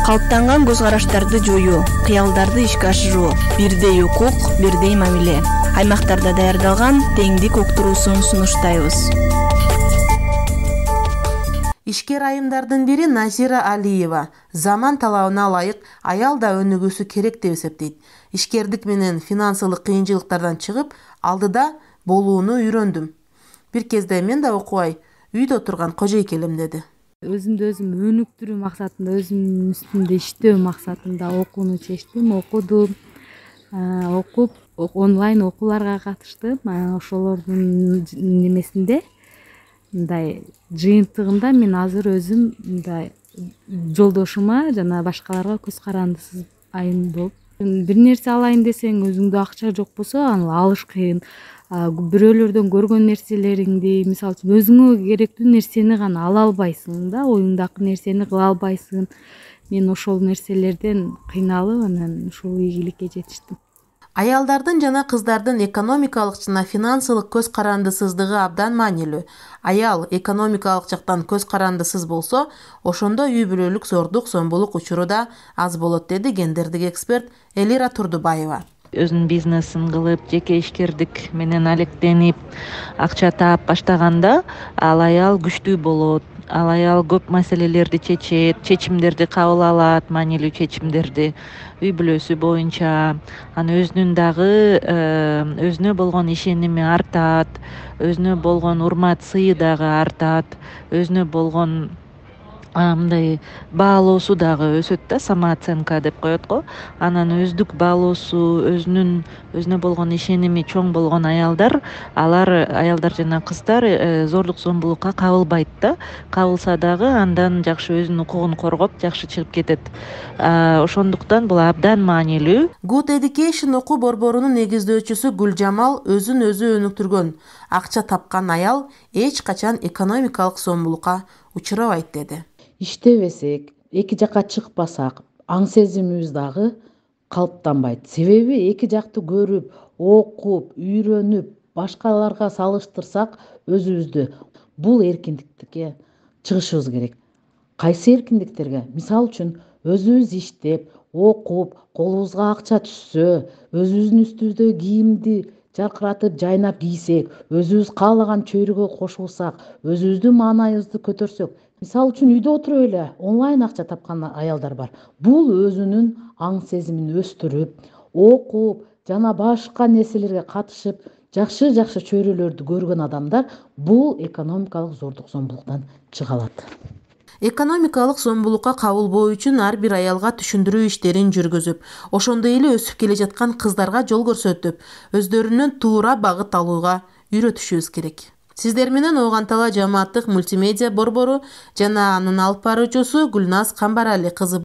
Калыптанган көз караштарды жоюу, кыялдарды ишке ашыруу, бирдей укук, бирдей мамиле. Аймактарда даярдалган теңдик уктуруусун сунуштайбыз. Ишкер айымдардын бири Назира Алиева заман талабына ылайык аял да өнүгүүсү керек деп эсептейт. Ишкердик менен финансылык кыйынчылыктардан чыгып, алдыда болууну үйрөндүм. Бир кезде мен да окубай, үйдө отурган кожойке элем деди. Өзүмдү өзүм өнүктүрүү максатында, өзүмдүн үстүмдө иштөө максатында окууну чечтим, окудум. Окуп, онлайн окууларга катыштым. Ошолордун немесинде, мындай жыйынтыгында мен азыр өзүм мындай жолдошума жана башкаларга көз карандысыз айым болуп. Бир нерсе алайын десең, өзүңдө акча жок болсо, аны алыш кыйын. Бирөөлөрдөн көргөн нерселериңди, мисалы үчүн өзүңө керектүү нерсени гана ала албайсың да, оюңдагы нерсени кыла албайсың. Мен ошол нерселерден кыйналып, анан ушул ийгиликке жетиштим. Аялдардын жана кыздардын экономикалык жана финансылык көз карандысыздыгы абдан маанилүү. Аял экономикалык жактан көз карандысыз болсо, ошондо үй бүлөлүк зордук, зомбулук учуру да аз болот, деди гендердик эксперт Элира Турдубаева. Өзүнүн бизнесин кылып, жеке ишкердик менен алектенип, акча таап баштаганда ал аял күчтүү болот. Ал аял көп маселелерди чечет, чечимдерди кабыл алат, маанилүү чечимдерди үй бүлөсү боюнча. Анан өзүнүн дагы өзүнө болгон ишеними артат, өзүнө болгон урмат сыйы дагы артат, өзүнө болгон мындай баалоосу дагы өсөт да, самооценка деп коет го. Анан өздүк баалоосу, өзүнө болгон ишеними чоң болгон аялдар жана кыздар зордук зомбулукка кабылбайт да. Кабылса дагы андан жакшы өзүнүн укугун коргоп, жакшы чыгып кетет. Ошондуктан бул абдан маанилүү. Good Education окуу борборунун негиздөөчүсү Гүлжамал өзүн өзү өнүктүргөн, акча тапкан аял эч качан экономикалык зомбулукка учурабайт деди. Иштебесек, эки жакка чыкпасак, аң сезимибиз дагы калыптанбайт. Себеби эки жакты көрүп, окуп, үйрөнүп, башкаларга салыштырсак өзүбүздү бул эркиндикке чыгышыбыз керек. Кайсы эркиндиктерге? Мисалы үчүн, өзүбүз иштеп, окуп, колубузга акча түшсө, өзүбүздүн үстүбүздөгү кийимди жаркыратып, жайнап кийсек, өзүбүз каалаган чөйрөгө кошулсак, өзүбүздүн маанайыбызды көтөрсөк, мисалы үчүн үйдө отуруп эле онлайн акча тапкан аялдар бар. Бул өзүнүн аң сезимин өстүрүп, окуп жана башка нерселерге катышып, жакшы чөйрөлөрдү көргөн адамдар бул экономикалык зордук зомбулуктан чыга алат. Экономикалык зомбулукка кабылбоо үчүн ар бир аялга түшүндүрүү иштерин жүргүзүп, ошондой эле өсүп келе жаткан кыздарга жол көрсөтүп, өздөрүнөн туура багыт алууга үйрөтүшүбүз керек. Сиздер менен Оган Тала жамааттык мультимедиа борбору жана анын алып баруучусу Гүлназ Камбарали кызы